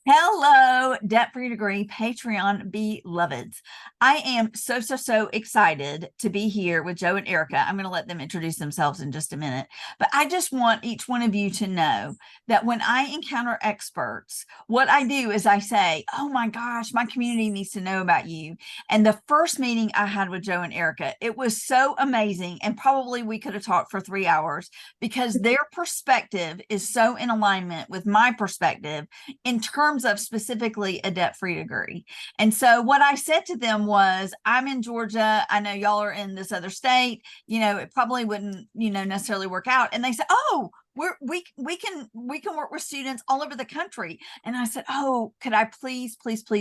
Hello, debt-free degree Patreon beloveds. I am so excited to be here with Joe and Erika. I'm going to let them introduce themselves in just a minute, but I just want each one of you to know that when I encounter experts, what I do is I say, oh my gosh, my community needs to know about you. And the first meeting I had with Joe and Erika, it was so amazing. And probably we could have talked for 3 hours because their perspective is so in alignment with my perspective in terms of specifically a debt-free degree. And so what I said to them was, I'm in Georgia. I know y'all are in this other state. It probably wouldn't, necessarily work out. And they said, oh, we can work with students all over the country. And I said, oh, could I please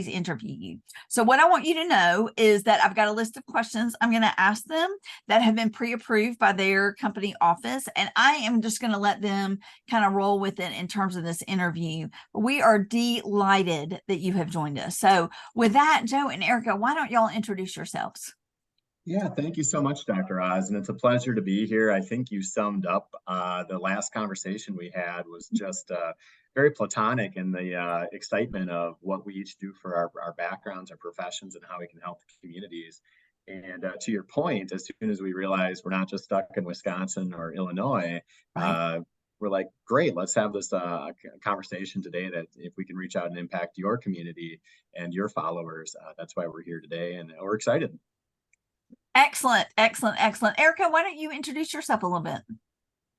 interview you? So what I want you to know is that I've got a list of questions I'm going to ask them that have been pre-approved by their company office. And I am just going to let them kind of roll with it in terms of this interview. We are delighted that you have joined us. So with that, Joe and Erika, why don't y'all introduce yourselves? Yeah, thank you so much, Dr. Oz, and it's a pleasure to be here. I think you summed up the last conversation we had was just very platonic in the excitement of what we each do for our backgrounds, our professions, and how we can help the communities. And to your point, as soon as we realize we're not just stuck in Wisconsin or Illinois, we're like, great, let's have this conversation today that if we can reach out and impact your community and your followers, that's why we're here today, and we're excited. Excellent. Erika, why don't you introduce yourself a little bit?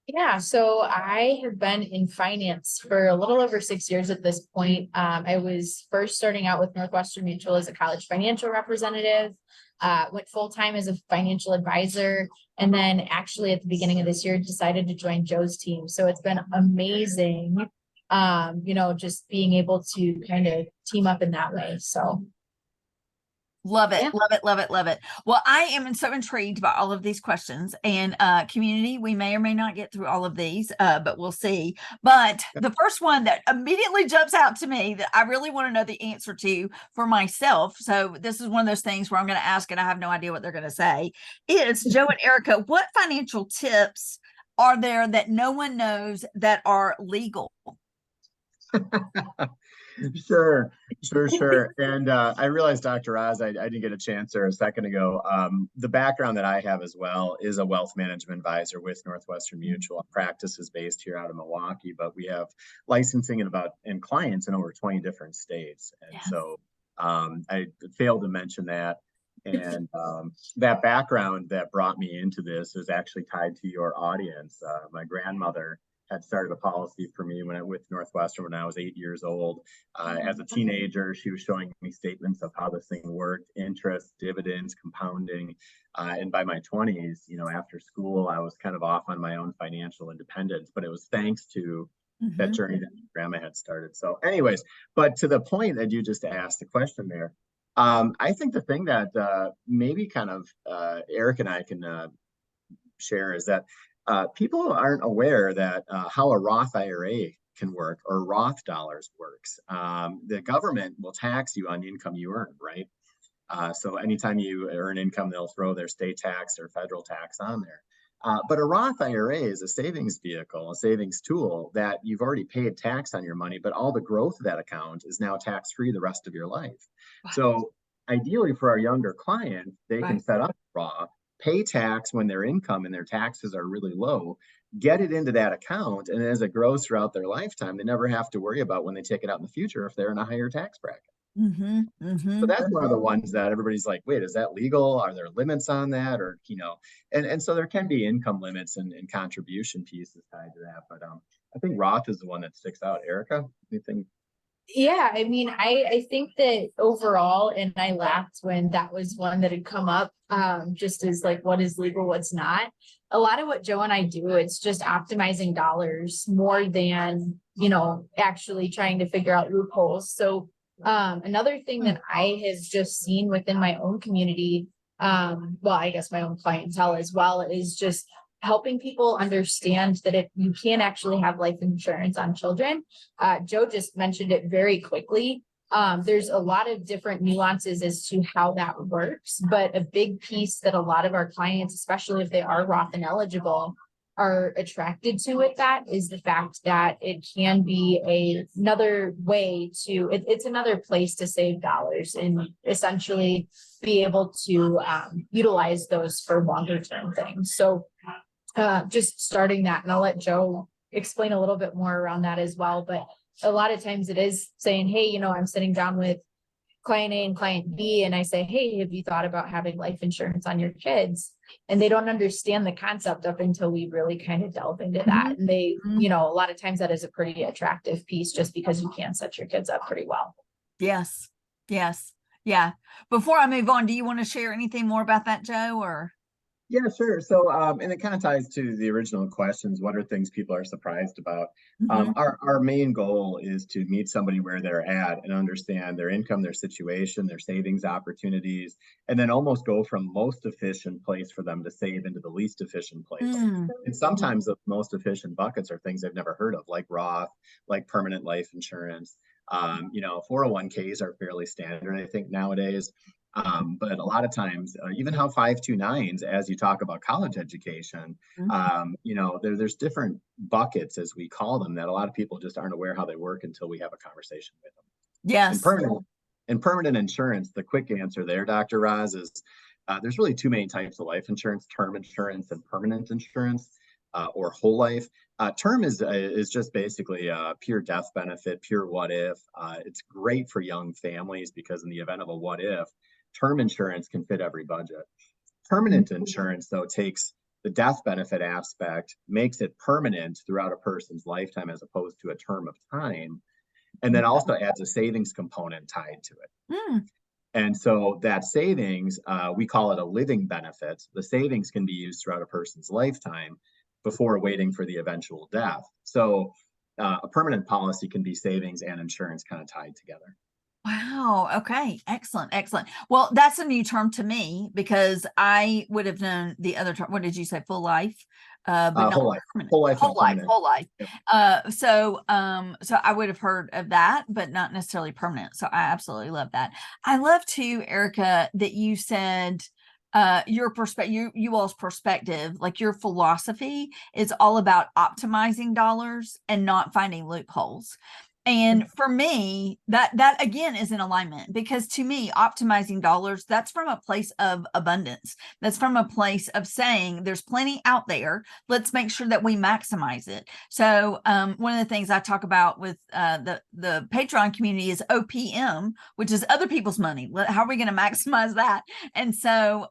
Yeah, so I have been in finance for a little over 6 years at this point. I was first starting out with Northwestern Mutual as a college financial representative, went full-time as a financial advisor, and then actually at the beginning of this year decided to join Joe's team. So it's been amazing, just being able to kind of team up in that way. So love it. Well, I am so intrigued by all of these questions, and community, we may or may not get through all of these, but we'll see. But the first one that immediately jumps out to me that I really want to know the answer to for myself, so this is one of those things where I'm going to ask and I have no idea what they're going to say, is Joe and Erika, what financial tips are there that no one knows that are legal? Sure. And I realized, Dr. Oz, I didn't get a chance there a second ago. The background that I have as well is a wealth management advisor with Northwestern Mutual. Practice is based here out of Milwaukee, but we have licensing and clients in over 20 different states. And so I failed to mention that. And that background that brought me into this is actually tied to your audience. My grandmother had started a policy for me with Northwestern when I was 8 years old. As a teenager, she was showing me statements of how this thing worked: interest, dividends, compounding. And by my 20s, after school, I was kind of off on my own financial independence, but it was thanks to that journey that grandma had started. So anyways, but to the point that you just asked the question there, I think the thing that maybe kind of Eric and I can share is that people aren't aware that how a Roth IRA can work or Roth dollars works. The government will tax you on the income you earn, right? So anytime you earn income, they'll throw their state tax or federal tax on there. But a Roth IRA is a savings vehicle, a savings tool that you've already paid tax on your money, but all the growth of that account is now tax-free the rest of your life. Wow. So ideally for our younger clients, they can set up Roth, pay tax when their income and their taxes are really low, get it into that account, and as it grows throughout their lifetime, they never have to worry about when they take it out in the future if they're in a higher tax bracket. So that's one of the ones that everybody's like, wait, is that legal? Are there limits on that? Or, and so there can be income limits and contribution pieces tied to that. But I think Roth is the one that sticks out. Erika, anything? Yeah, I mean, I think that overall, and I laughed when that was one that had come up, just as like, what is legal, what's not. A lot of what Joe and I do, it's just optimizing dollars more than, actually trying to figure out loopholes. So another thing that I have just seen within my own community, well, I guess my own clientele as well, is just helping people understand that if you can actually have life insurance on children. Joe just mentioned it very quickly. There's a lot of different nuances as to how that works, but a big piece that a lot of our clients, especially if they are Roth ineligible, are attracted to it, that is the fact that it can be another way to, it's another place to save dollars and essentially be able to utilize those for longer term things. So just starting that, and I'll let Joe explain a little bit more around that as well. But a lot of times it is saying, hey, you know, I'm sitting down with client A and client B, and I say, hey, have you thought about having life insurance on your kids? And they don't understand the concept up until we really kind of delve into that. And they, you know, a lot of times that is a pretty attractive piece just because you can set your kids up pretty well. Yes. Yes. Yeah. Before I move on, do you want to share anything more about that, Joe, or? Yeah, sure. So, and it kind of ties to the original questions. What are things people are surprised about? Our main goal is to meet somebody where they're at and understand their income, their situation, their savings opportunities, and then almost go from most efficient place for them to save into the least efficient place. And sometimes the most efficient buckets are things they've never heard of, like Roth, like permanent life insurance. You know, 401ks are fairly standard, I think, nowadays. But a lot of times, even how 529s, as you talk about college education, you know, there's different buckets, as we call them, that a lot of people just aren't aware how they work until we have a conversation with them. Yes. And permanent insurance, the quick answer there, Dr. Roz, is there's really two main types of life insurance: term insurance and permanent insurance, or whole life. Term is just basically a pure death benefit, pure what if. It's great for young families because in the event of a what if, term insurance can fit every budget. Permanent insurance, though, takes the death benefit aspect, makes it permanent throughout a person's lifetime as opposed to a term of time, and then also adds a savings component tied to it. And so that savings, we call it a living benefit. The savings can be used throughout a person's lifetime before waiting for the eventual death. So a permanent policy can be savings and insurance kind of tied together. Wow. Okay. Excellent. Excellent. Well, that's a new term to me because I would have known the other term. What did you say? Full life? But not whole life. permanent. Whole life. Whole life. Whole life. Yep. So I would have heard of that, but not necessarily permanent. So I absolutely love that. I love too, Erika, that you said your perspective, you all's perspective, like your philosophy is all about optimizing dollars and not finding loopholes. And for me, that again is in alignment, because to me, optimizing dollars, that's from a place of abundance. That's from a place of saying there's plenty out there. Let's make sure that we maximize it. So one of the things I talk about with the Patreon community is OPM, which is other people's money. How are we going to maximize that? And so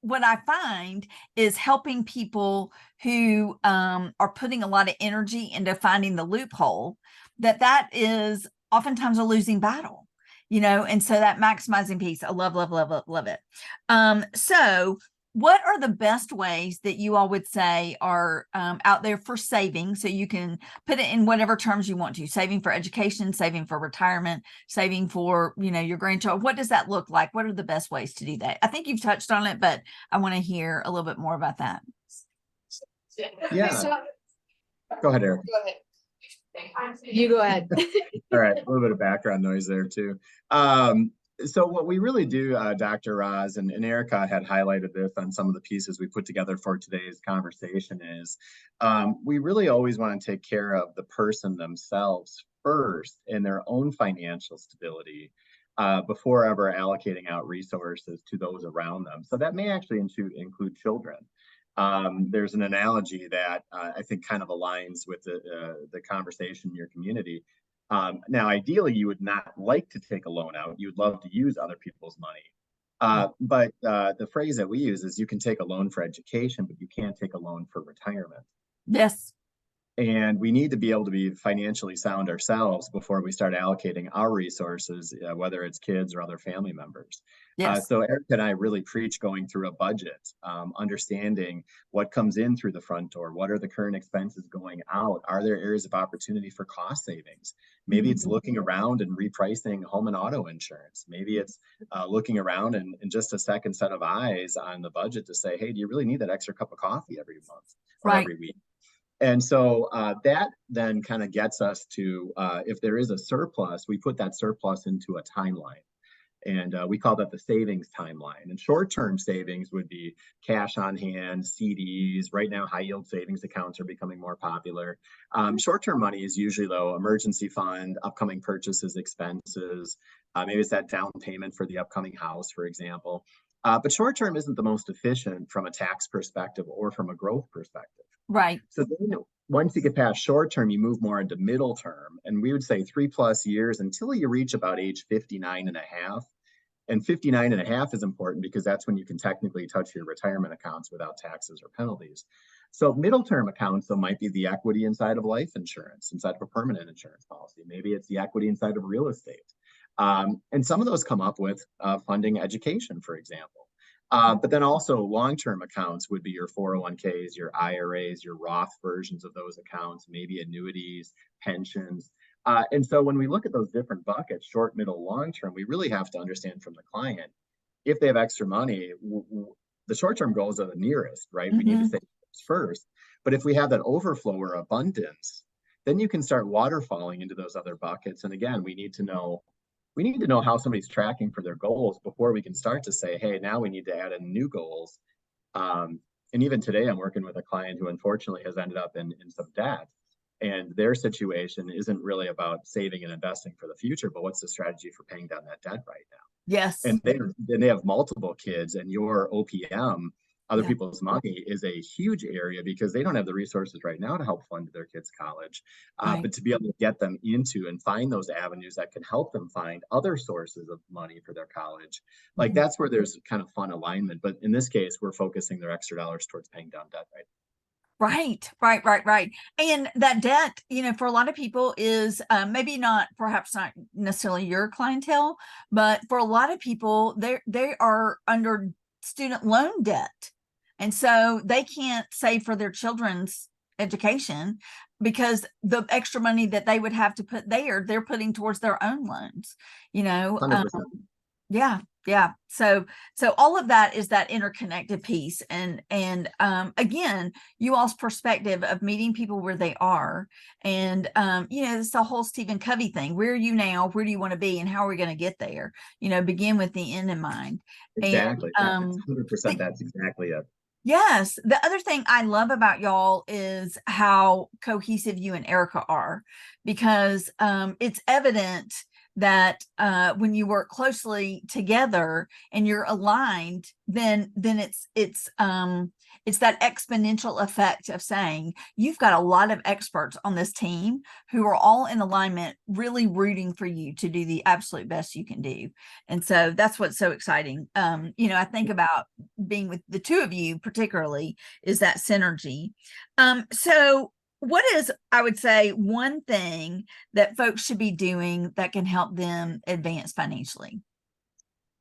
what I find is helping people who are putting a lot of energy into finding the loophole, that is oftentimes a losing battle, you know, and so that maximizing piece, I love it. So what are the best ways that you all would say are out there for saving? So you can put it in whatever terms you want to: saving for education, saving for retirement, saving for, you know, your grandchild. What does that look like? What are the best ways to do that? I think you've touched on it, but I want to hear a little bit more about that. Yeah. Go ahead, Eric. Go ahead. You go ahead. All right. A little bit of background noise there too. So what we really do, Dr. Roz, and Erika had highlighted this on some of the pieces we put together for today's conversation, is we really always want to take care of the person themselves first and their own financial stability before ever allocating out resources to those around them. So that may actually include children. There's an analogy that I think kind of aligns with the conversation in your community. Now, ideally, you would not like to take a loan out. You'd love to use other people's money. But the phrase that we use is you can take a loan for education, but you can't take a loan for retirement. Yes. And we need to be able to be financially sound ourselves before we start allocating our resources, whether it's kids or other family members. Yes. So Erika and I really preach going through a budget, understanding what comes in through the front door. What are the current expenses going out? Are there areas of opportunity for cost savings? Maybe it's looking around and repricing home and auto insurance. Maybe it's looking around and just a second set of eyes on the budget to say, hey, do you really need that extra cup of coffee every month or every week? And so that then kind of gets us to, if there is a surplus, we put that surplus into a timeline. And we call that the savings timeline. And short-term savings would be cash on hand, CDs. Right now, high yield savings accounts are becoming more popular. Short-term money is usually, though, emergency fund, upcoming purchases, expenses. Maybe it's that down payment for the upcoming house, for example. But short-term isn't the most efficient from a tax perspective or from a growth perspective. Right. So then once you get past short term, you move more into middle term. And we would say 3+ years until you reach about age 59 and a half. And 59 and a half is important because that's when you can technically touch your retirement accounts without taxes or penalties. So middle term accounts, though, might be the equity inside of life insurance, inside of a permanent insurance policy. Maybe it's the equity inside of real estate. And some of those come up with funding education, for example. But then also long-term accounts would be your 401ks, your IRAs, your Roth versions of those accounts, maybe annuities, pensions. And so when we look at those different buckets, short, middle, long-term, we really have to understand from the client, if they have extra money, the short-term goals are the nearest, right? We need to save first. But if we have that overflow or abundance, then you can start waterfalling into those other buckets. And again, we need to know how somebody's tracking for their goals before we can start to say, hey, now we need to add in new goals. And even today, I'm working with a client who unfortunately has ended up in some debt. And their situation isn't really about saving and investing for the future, but what's the strategy for paying down that debt right now? Yes. And they have multiple kids, and your OPM, other people's money, is a huge area because they don't have the resources right now to help fund their kids' college. But to be able to get them into and find those avenues that can help them find other sources of money for their college, like that's where there's kind of fun alignment. But in this case, we're focusing their extra dollars towards paying down debt, right? Right. And that debt, for a lot of people is perhaps not necessarily your clientele, but for a lot of people, they are under student loan debt. And so they can't save for their children's education because the extra money that they would have to put there, they're putting towards their own loans, 100%. Yeah. So all of that is that interconnected piece. And again, you all's perspective of meeting people where they are. And, it's the whole Stephen Covey thing. Where are you now? Where do you want to be? And how are we going to get there? Begin with the end in mind. Exactly. And, 100%. That's exactly it. Yes. The other thing I love about y'all is how cohesive you and Erika are, because it's evident that when you work closely together and you're aligned, then it's that exponential effect of saying you've got a lot of experts on this team who are all in alignment, really rooting for you to do the absolute best you can do. And so that's what's so exciting. I think about being with the two of you particularly is that synergy. So what is, I would say, one thing that folks should be doing that can help them advance financially?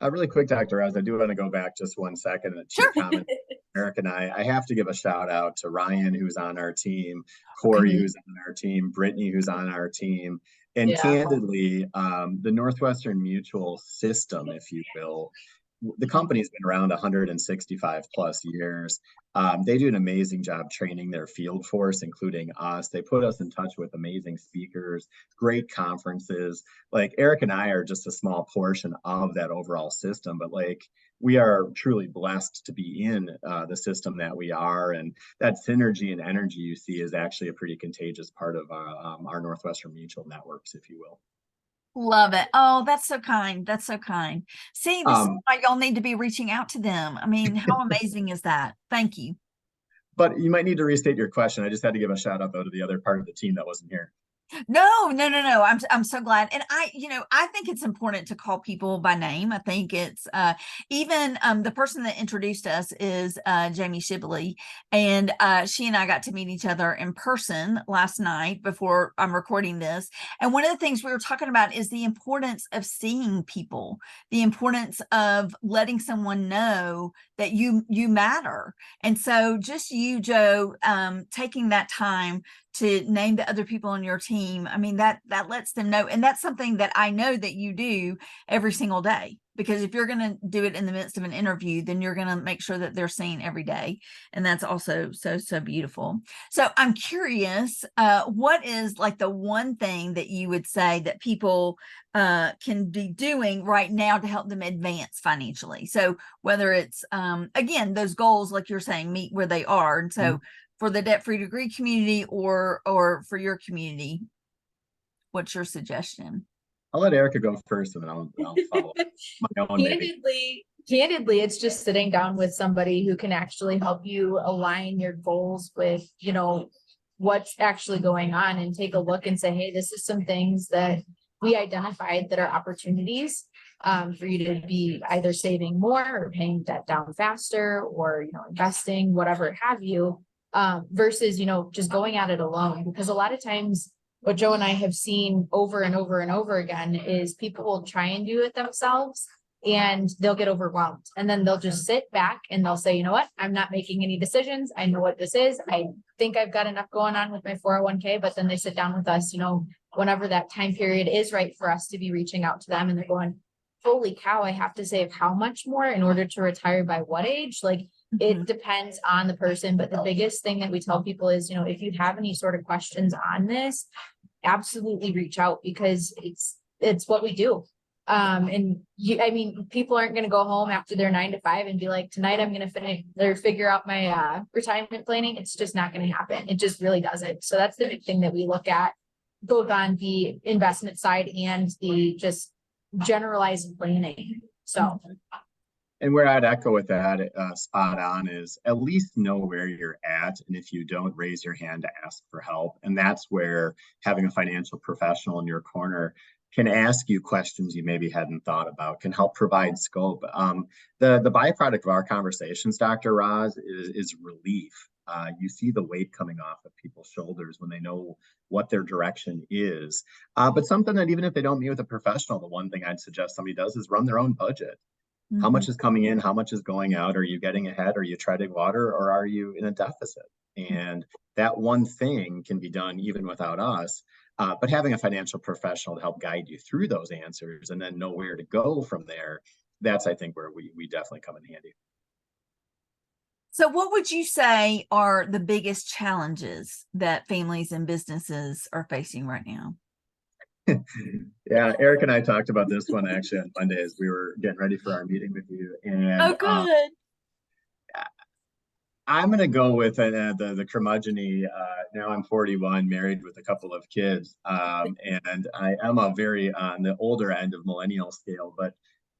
Really quick, Dr. Oz, I do want to go back just 1 second to your comment. Eric and I have to give a shout out to Ryan, who's on our team, Corey, who's on our team, Brittany, who's on our team. And candidly, the Northwestern Mutual system, if you will, the company's been around 165+ years. They do an amazing job training their field force, including us. They put us in touch with amazing speakers, great conferences. Like Eric and I are just a small portion of that overall system, but we are truly blessed to be in the system that we are. And that synergy and energy you see is actually a pretty contagious part of our Northwestern Mutual networks, if you will. Love it. Oh, that's so kind. That's so kind. See, this is why y'all need to be reaching out to them. I mean, how amazing is that? Thank you. But you might need to restate your question. I just had to give a shout out though to the other part of the team that wasn't here. No. I'm so glad. And I think it's important to call people by name. I think it's even the person that introduced us is Jamie Shibley, and she and I got to meet each other in person last night before I'm recording this. And one of the things we were talking about is the importance of seeing people, the importance of letting someone know that you matter. And so just you, Joe, taking that time to name the other people on your team, I mean, that lets them know. And that's something that I know that you do every single day. because if you're going to do it in the midst of an interview, then you're going to make sure that they're seen every day. And that's also so beautiful. So I'm curious, what is like the one thing that you would say that people can be doing right now to help them advance financially? So whether it's, again, those goals, like you're saying, meet where they are. And so for the debt-free degree community or for your community, what's your suggestion? I'll let Erika go first, and then I'll follow my own. Candidly, it's just sitting down with somebody who can actually help you align your goals with, you know, what's actually going on, and take a look and say, hey, this is some things that we identified that are opportunities for you to be either saving more or paying debt down faster, or, you know, investing, whatever have you, versus, you know, just going at it alone. Because a lot of times what Joe and I have seen over and over and over again is people will try and do it themselves, and they'll get overwhelmed, and then they'll just sit back and they'll say, you know what, I'm not making any decisions. I know what this is. I think I've got enough going on with my 401k, but then they sit down with us, you know, whenever that time period is right for us to be reaching out to them, and they're going, holy cow, I have to save how much more in order to retire by what age? Like, it depends on the person. But the biggest thing that we tell people is, you know, if you have any sort of questions on this, absolutely reach out, because it's what we do. And I mean, people aren't going to go home after their 9 to 5 and be like, tonight I'm going to finish or figure out my retirement planning. It's just not going to happen. It just really doesn't. So that's the big thing that we look at, both on the investment side and the just generalized planning. So. And where I'd echo with that, spot on, is at least know where you're at. And if you don't, raise your hand to ask for help. And that's where having a financial professional in your corner can ask you questions you maybe hadn't thought about, can help provide scope. The byproduct of our conversations, Dr. Roz, is relief. You see the weight coming off of people's shoulders when they know what their direction is. But something that even if they don't meet with a professional, the one thing I'd suggest somebody does is run their own budget. How much is coming in? How much is going out? Are you getting ahead? Are you treading water? Or are you in a deficit? And that one thing can be done even without us. But having a financial professional to help guide you through those answers and then know where to go from there, that's, I think, where we definitely come in handy. So what would you say are the biggest challenges that families and businesses are facing right now? Yeah, Eric and I talked about this one actually on Monday as we were getting ready for our meeting with you. And good. I'm going to go with the curmudgeon-y. Now I'm 41, married with a couple of kids, and I am a very on the older end of millennial scale. But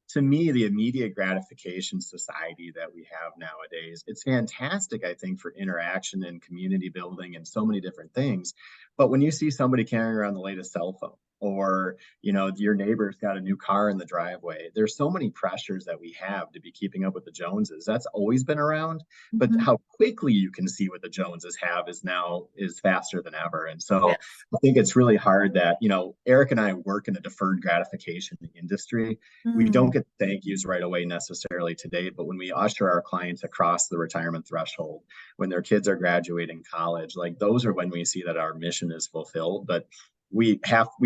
to me, the immediate gratification society that we have nowadays, it's fantastic, I think, for interaction and community building and so many different things. But when you see somebody carrying around the latest cell phone, or, you know, your neighbor's got a new car in the driveway, there's so many pressures that we have to be keeping up with the Joneses. That's always been around, but how quickly you can see what the Joneses have is faster than ever. And so yes. I think it's really hard that, you know, Eric and I work in a deferred gratification industry. We don't get thank yous right away necessarily today, but when we usher our clients across the retirement threshold, when their kids are graduating college, like those are when we see that our mission is fulfilled. But we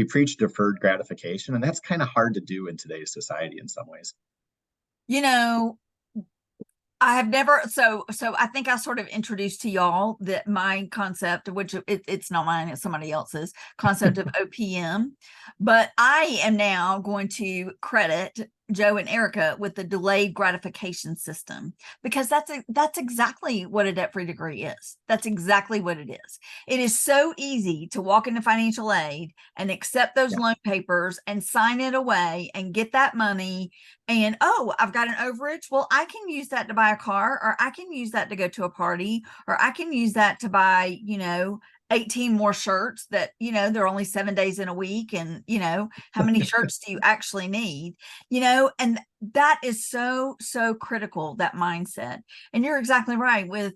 preach deferred gratification, and that's kind of hard to do in today's society in some ways. You know, I have never, so I think I sort of introduced to y'all that my concept, which it's not mine, it's somebody else's concept of OPM, but I am now going to credit Joe and Erika with the delayed gratification system, because that's exactly what a debt-free degree is. That's exactly what it is. It is so easy to walk into financial aid and accept those loan papers and sign it away and get that money. And, oh, I've got an overage. Well, I can use that to buy a car, or I can use that to go to a party, or I can use that to buy, 18 more shirts that, they're only 7 days in a week. And, how many shirts do you actually need? And that is so critical, that mindset. And you're exactly right with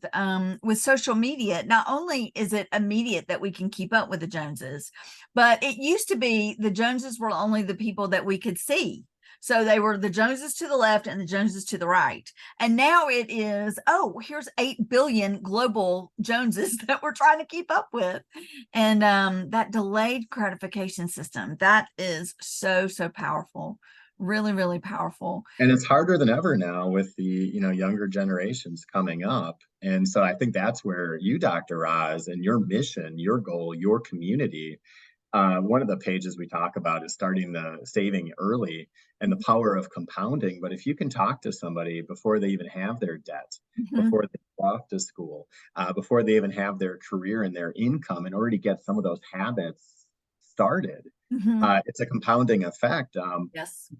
social media. Not only is it immediate that we can keep up with the Joneses, but it used to be the Joneses were only the people that we could see. So they were the Joneses to the left and the Joneses to the right. And now it is, oh, here's 8 billion global Joneses that we're trying to keep up with. And that delayed gratification system, that is so powerful Really, really powerful. And it's harder than ever now with the, younger generations coming up. And so I think that's where you, Dr. Roz, and your mission, your goal, your community, one of the pages we talk about is starting the saving early and the power of compounding. But if you can talk to somebody before they even have their debt, before they go off to school, before they even have their career and their income, in order to get some of those habits started, it's a compounding effect. Yes.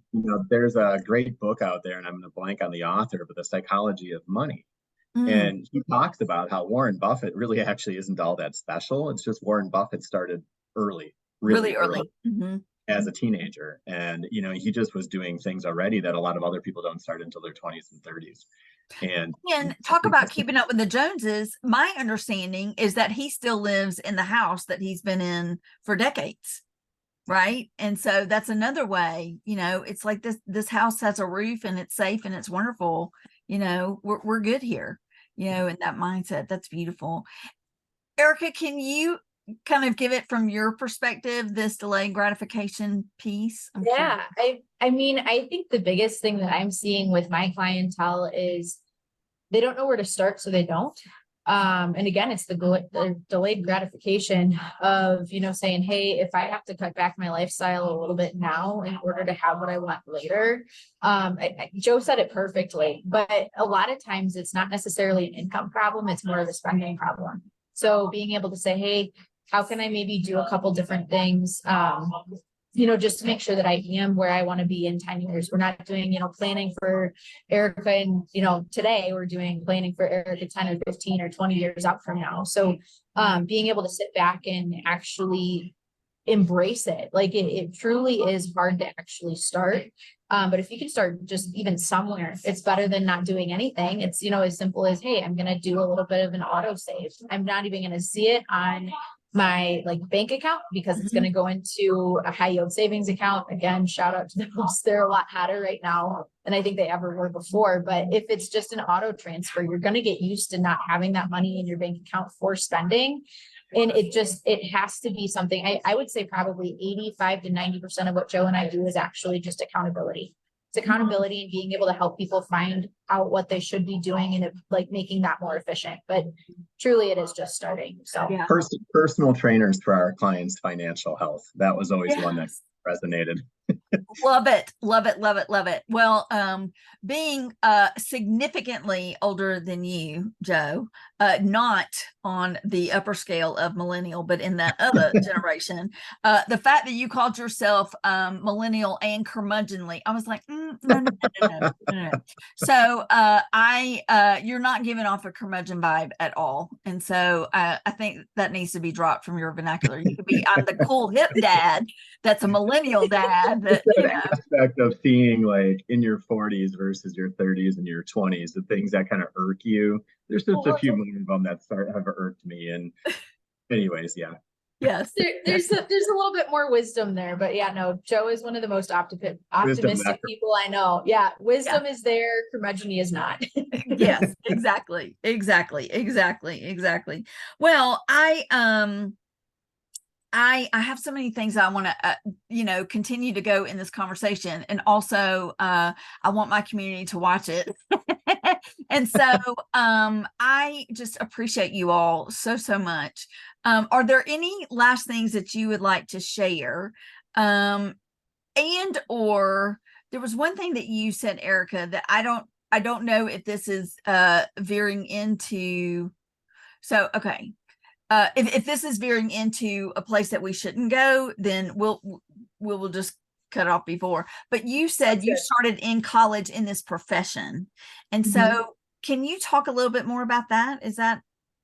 There's a great book out there, and I'm going to blank on the author, but The Psychology of Money. And he talks about how Warren Buffett really actually isn't all that special. It's just Warren Buffett started early, really early as a teenager. And, he just was doing things already that a lot of other people don't start until their 20s and 30s. And talk about keeping up with the Joneses. My understanding is that he still lives in the house that he's been in for decades. Right. And so that's another way, it's like this house has a roof and it's safe and it's wonderful. We're good here, in that mindset. That's beautiful. Erika, can you kind of give it from your perspective, this delayed gratification piece? Yeah. I mean, I think the biggest thing that I'm seeing with my clientele is they don't know where to start, so they don't. And again, it's the delayed gratification of, saying, hey, if I have to cut back my lifestyle a little bit now in order to have what I want later. Joe said it perfectly, but a lot of times it's not necessarily an income problem. It's more of a spending problem. So being able to say, hey, how can I maybe do a couple different things? Just to make sure that I am where I want to be in 10 years. We're not doing, planning for Erika and, today we're doing planning for Erika 10 or 15 or 20 years out from now. So being able to sit back and actually embrace it, like it truly is hard to actually start. But if you can start just even somewhere, it's better than not doing anything. It's, as simple as, hey, I'm going to do a little bit of an auto save. I'm not even going to see it on my bank account because it's going to go into a high yield savings account. Again, shout out to those. They're a lot hotter right now than I think they ever were before. But if it's just an auto transfer, you're going to get used to not having that money in your bank account for spending. And it has to be something. I would say probably 85 to 90% of what Joe and I do is actually just accountability. It's accountability and being able to help people find out what they should be doing and making that more efficient. But truly it is just starting. So yeah. Personal trainers for our clients' financial health. That was always one that resonated. Love it. Love it. Love it. Love it. Well, being significantly older than you, Joe, not on the upper scale of millennial, but in that other generation, the fact that you called yourself millennial and curmudgeonly, I was like, no. So you're not giving off a curmudgeon vibe at all. And so I think that needs to be dropped from your vernacular. You could be, I'm the cool hip dad that's a millennial dad. That, aspect of seeing in your 40s versus your 30s and your 20s, the things that kind of irk you. There's just a few more of them that have irked me. And anyways, yeah. Yes. There's a little bit more wisdom there, but yeah, no, Joe is one of the most optimistic people I know. Yeah. Wisdom is there. Curmudgeon is not. Yes, exactly. Well, I have so many things I want to, continue to go in this conversation. And also, I want my community to watch it. And so, I just appreciate you all so much. Are there any last things that you would like to share? Or there was one thing that you said, Erika, that I don't know if this is, veering into, so, okay. If this is veering into a place that we shouldn't go, then we'll just cut off before. But you said you started in college in this profession. And so can you talk a little bit more about that? Is that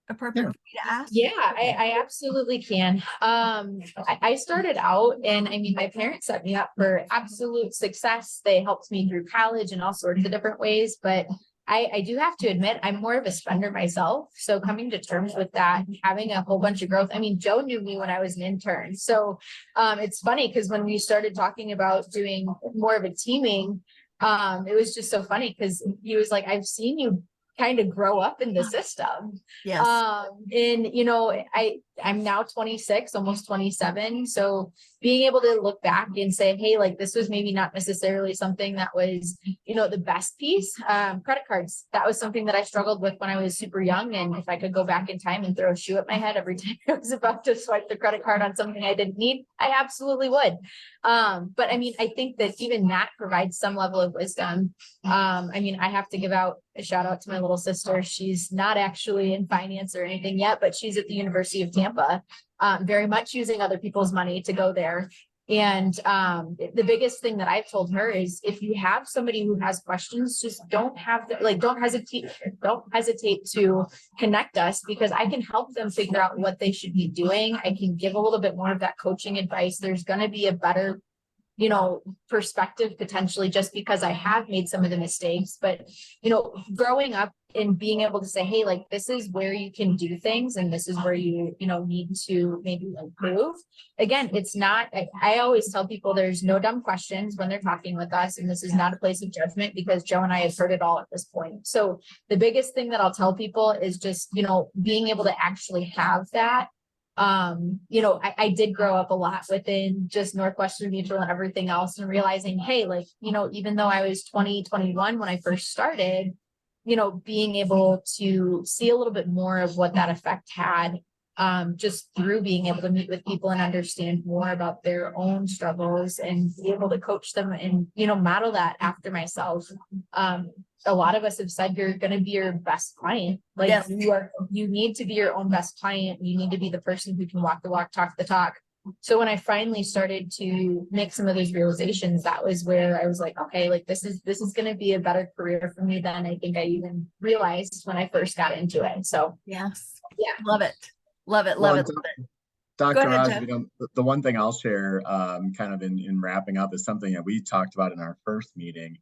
appropriate for me to ask? Yeah, I absolutely can. I started out, and I mean, my parents set me up for absolute success. They helped me through college in all sorts of different ways, but I do have to admit, I'm more of a spender myself. So coming to terms with that, having a whole bunch of growth. I mean, Joe knew me when I was an intern. So it's funny because when we started talking about doing more of a teaming, it was just so funny because he was like, I've seen you kind of grow up in the system. Yes. And I I'm now 26, almost 27. So being able to look back and say, hey, like this was maybe not necessarily something that was, the best piece. Credit cards, that was something that I struggled with when I was super young. And if I could go back in time and throw a shoe at my head every time I was about to swipe the credit card on something I didn't need, I absolutely would. But I mean, I think that even that provides some level of wisdom. I mean, I have to give out a shout out to my little sister. She's not actually in finance or anything yet, but she's at the University of Tampa, very much using other people's money to go there. And the biggest thing that I've told her is if you have somebody who has questions, just don't hesitate to connect us, because I can help them figure out what they should be doing. I can give a little bit more of that coaching advice. There's going to be a better perspective potentially, just because I have made some of the mistakes, but growing up and being able to say, hey, like this is where you can do things and this is where you need to maybe improve. Again, it's not, I always tell people there's no dumb questions when they're talking with us, and this is not a place of judgment, because Joe and I have heard it all at this point. So the biggest thing that I'll tell people is just being able to actually have that. I did grow up a lot within just Northwestern Mutual and everything else, and realizing, hey, like, even though I was 21 when I first started, being able to see a little bit more of what that effect had, just through being able to meet with people and understand more about their own struggles and be able to coach them and, model that after myself. A lot of us have said you're going to be your best client. Like yes. You need to be your own best client. You need to be the person who can walk the walk, talk the talk. So when I finally started to make some of those realizations, that was where I was like, okay, like this is going to be a better career for me than I think I even realized when I first got into it. So yes. Yeah. Love it. Love it. Dr. Oz, the one thing I'll share kind of in wrapping up is something that we talked about in our first meeting.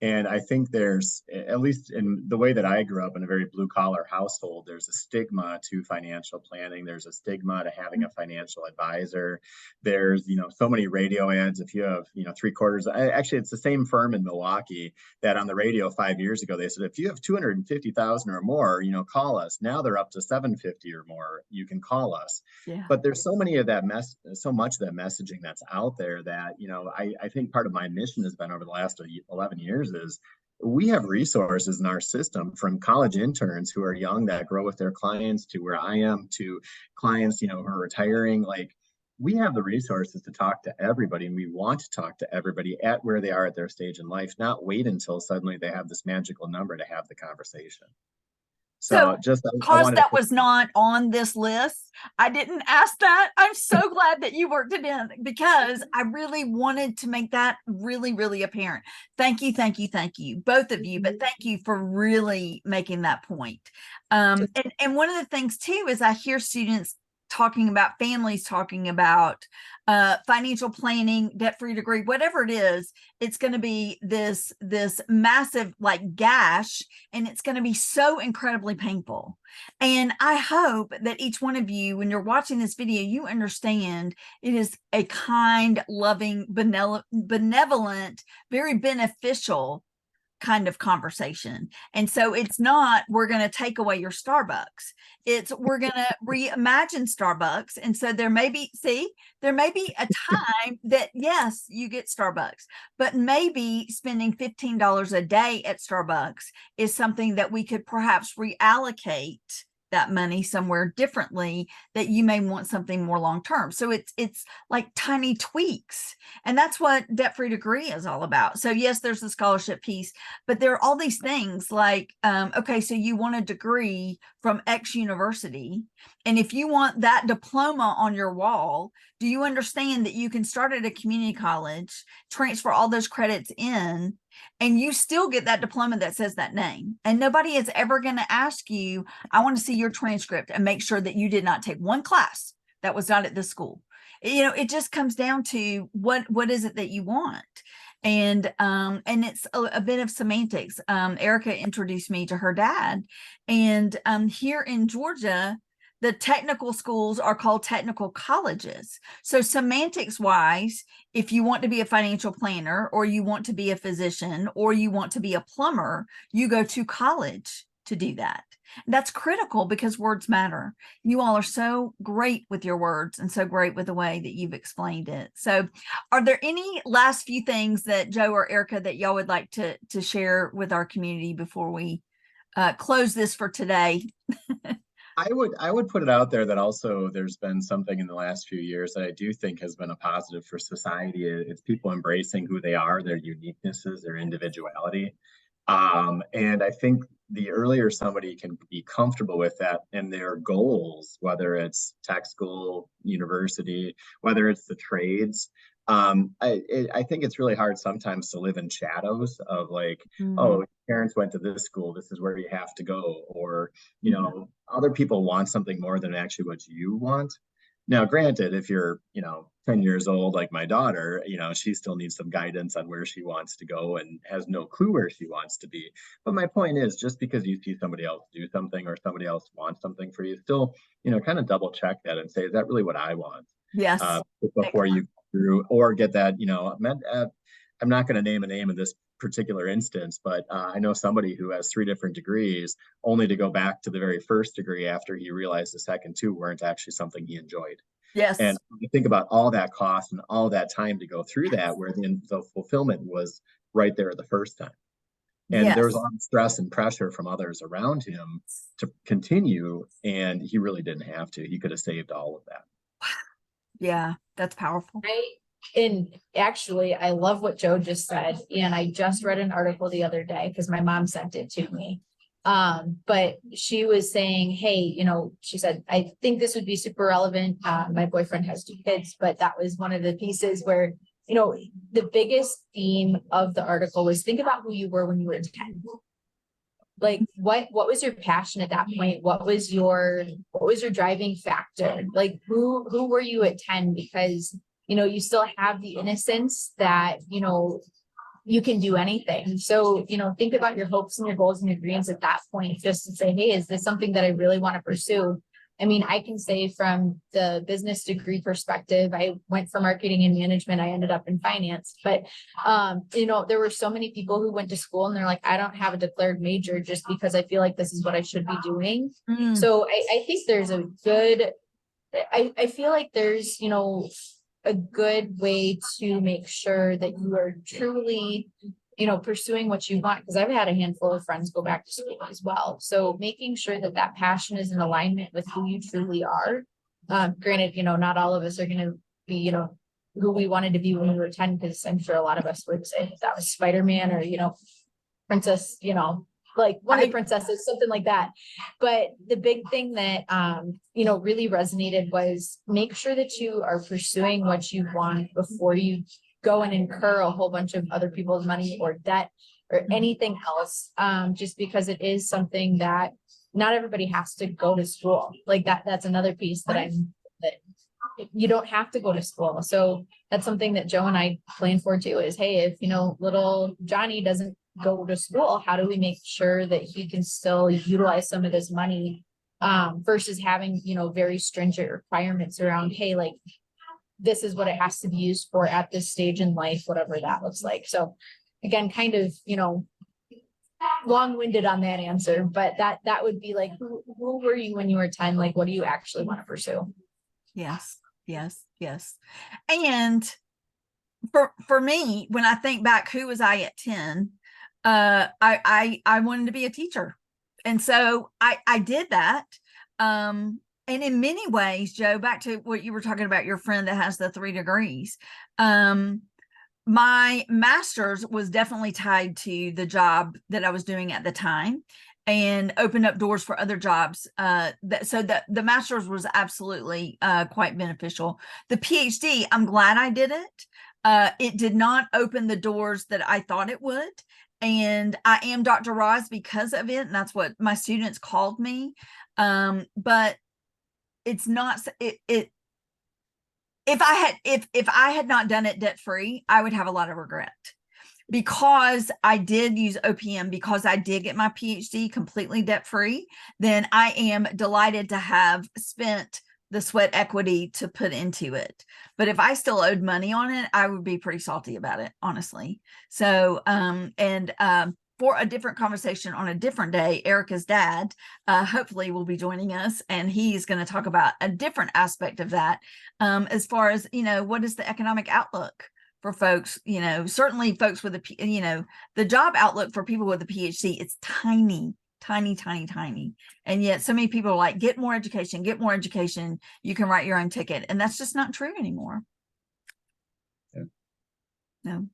And I think there's, at least in the way that I grew up in a very blue collar household, there's a stigma to financial planning. There's a stigma to having a financial advisor. There's, so many radio ads. If you have, 3/4, actually, it's the same firm in Milwaukee that on the radio 5 years ago, they said, if you have 250,000 or more, call us. Now they're up to 750 or more. You can call us. Yeah. But there's so much of that messaging that's out there that, I think part of my mission has been over the last 11 years is we have resources in our system, from college interns who are young that grow with their clients to where I am, to clients, who are retiring. Like, we have the resources to talk to everybody, and we want to talk to everybody at where they are at their stage in life, not wait until suddenly they have this magical number to have the conversation. So just because that was not on this list, I didn't ask that. I'm so glad that you worked it in, because I really wanted to make that really, really apparent. Thank you, both of you, but thank you for really making that point. And one of the things too is I hear students talking about, families talking about financial planning, debt-free degree, whatever it is, it's going to be this massive like gash, and it's going to be so incredibly painful. And I hope that each one of you, when you're watching this video, you understand it is a kind, loving, benevolent, very beneficial kind of conversation. And so it's not, we're going to take away your Starbucks. It's, we're going to reimagine Starbucks. And so there may be a time that, yes, you get Starbucks, but maybe spending $15 a day at Starbucks is something that we could perhaps reallocate that money somewhere differently, that you may want something more long-term. So it's like tiny tweaks. And that's what debt-free degree is all about. So yes, there's the scholarship piece, but there are all these things like, okay, so you want a degree from X university. And if you want that diploma on your wall, do you understand that you can start at a community college, transfer all those credits in, and you still get that diploma that says that name? And nobody is ever going to ask you, I want to see your transcript and make sure that you did not take one class that was not at this school. It just comes down to what is it that you want? And it's a bit of semantics. Erika introduced me to her dad, and here in Georgia, the technical schools are called technical colleges. So semantics wise, if you want to be a financial planner, or you want to be a physician, or you want to be a plumber, you go to college to do that. That's critical because words matter. You all are so great with your words and so great with the way that you've explained it. So are there any last few things that Joe or Erika that y'all would like to share with our community before we close this for today? I would put it out there that also there's been something in the last few years that I do think has been a positive for society. It's people embracing who they are, their uniquenesses, their individuality. And I think the earlier somebody can be comfortable with that and their goals, whether it's tech school, university, whether it's the trades, I think it's really hard sometimes to live in shadows of like, oh, parents went to this school, this is where you have to go, or other people want something more than actually what you want. Now, granted, if you're 10 years old like my daughter, she still needs some guidance on where she wants to go and has no clue where she wants to be. But my point is, just because you see somebody else do something or somebody else wants something for you, still kind of double check that and say, is that really what I want? Yes. Before you go through or get that, I'm not going to name a name in this particular instance, but I know somebody who has 3 different degrees only to go back to the very first degree after he realized the second 2 weren't actually something he enjoyed. Yes. And you think about all that cost and all that time to go through that, where the fulfillment was right there the first time. And yes. there was a lot of stress and pressure from others around him to continue, and he really didn't have to. He could have saved all of that. Yeah, that's powerful. And actually, I love what Joe just said. And I just read an article the other day because my mom sent it to me. But she was saying, hey, she said, I think this would be super relevant. My boyfriend has 2 kids, but that was one of the pieces where, the biggest theme of the article was think about who you were when you were 10. Like what was your passion at that point? What was your driving factor? Like who were you at 10? Because you still have the innocence that you can do anything. So think about your hopes and your goals and your dreams at that point, just to say, hey, is this something that I really want to pursue? I mean, I can say from the business degree perspective, I went for marketing and management. I ended up in finance, but, there were so many people who went to school and they're like, I don't have a declared major just because I feel like this is what I should be doing. So I think there's a good, I feel like there's, a good way to make sure that you are truly pursuing what you want, because I've had a handful of friends go back to school as well. So making sure that passion is in alignment with who you truly are. Granted, not all of us are going to be, who we wanted to be when we were 10, because I'm sure a lot of us would say that was Spider-Man or, princess, like one of the princesses, something like that. But the big thing that, really resonated was make sure that you are pursuing what you want before you go and incur a whole bunch of other people's money or debt or anything else. Just because it is something that not everybody has to go to school. Like that's another piece that that you don't have to go to school. So that's something that Joe and I plan for too, is, hey, if, little Johnny doesn't go to school, how do we make sure that he can still utilize some of this money, versus having, very stringent requirements around, hey, like, this is what it has to be used for at this stage in life, whatever that looks like. So again, kind of, long-winded on that answer, but that would be like, who were you when you were 10? Like, what do you actually want to pursue? Yes. And for me, when I think back, who was I at 10? I wanted to be a teacher. And so I did that. And in many ways, Joe, back to what you were talking about, your friend that has the 3 degrees, my master's was definitely tied to the job that I was doing at the time and opened up doors for other jobs. So the master's was absolutely quite beneficial. The PhD, I'm glad I did it. It did not open the doors that I thought it would. And I am Dr. Roz because of it. And that's what my students called me. But it's not if I had not done it debt free, I would have a lot of regret, because I did use OPM, because I did get my PhD completely debt free. Then I am delighted to have spent the sweat equity to put into it. But if I still owed money on it, I would be pretty salty about it, honestly. So for a different conversation on a different day, Erika's dad, hopefully will be joining us, and he's going to talk about a different aspect of that, as far as, what is the economic outlook for folks, certainly folks with the job outlook for people with a PhD, it's tiny, tiny, tiny, tiny. And yet so many people are like, get more education, you can write your own ticket. And that's just not true anymore. Yeah. No.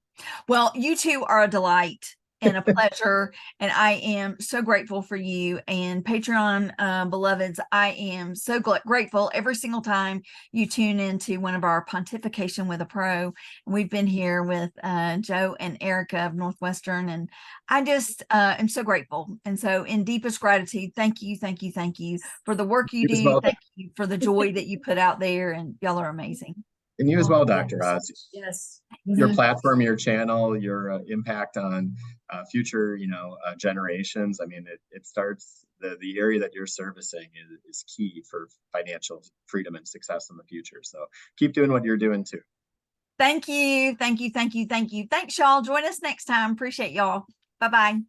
Well, you two are a delight and a pleasure. And I am so grateful for you. And Patreon beloveds, I am so grateful every single time you tune into one of our Pontification with a Pro. And we've been here with Joe and Erika of Northwestern. And I just am so grateful. And so in deepest gratitude, thank you for the work you do. Well. Thank you for the joy that you put out there. And y'all are amazing. And you as well, Dr. Oz. Yes. Your platform, your channel, your impact on future, generations. I mean, it starts, the area that you're servicing is key for financial freedom and success in the future. So keep doing what you're doing too. Thank you. Thanks, y'all. Join us next time. Appreciate y'all. Bye-bye.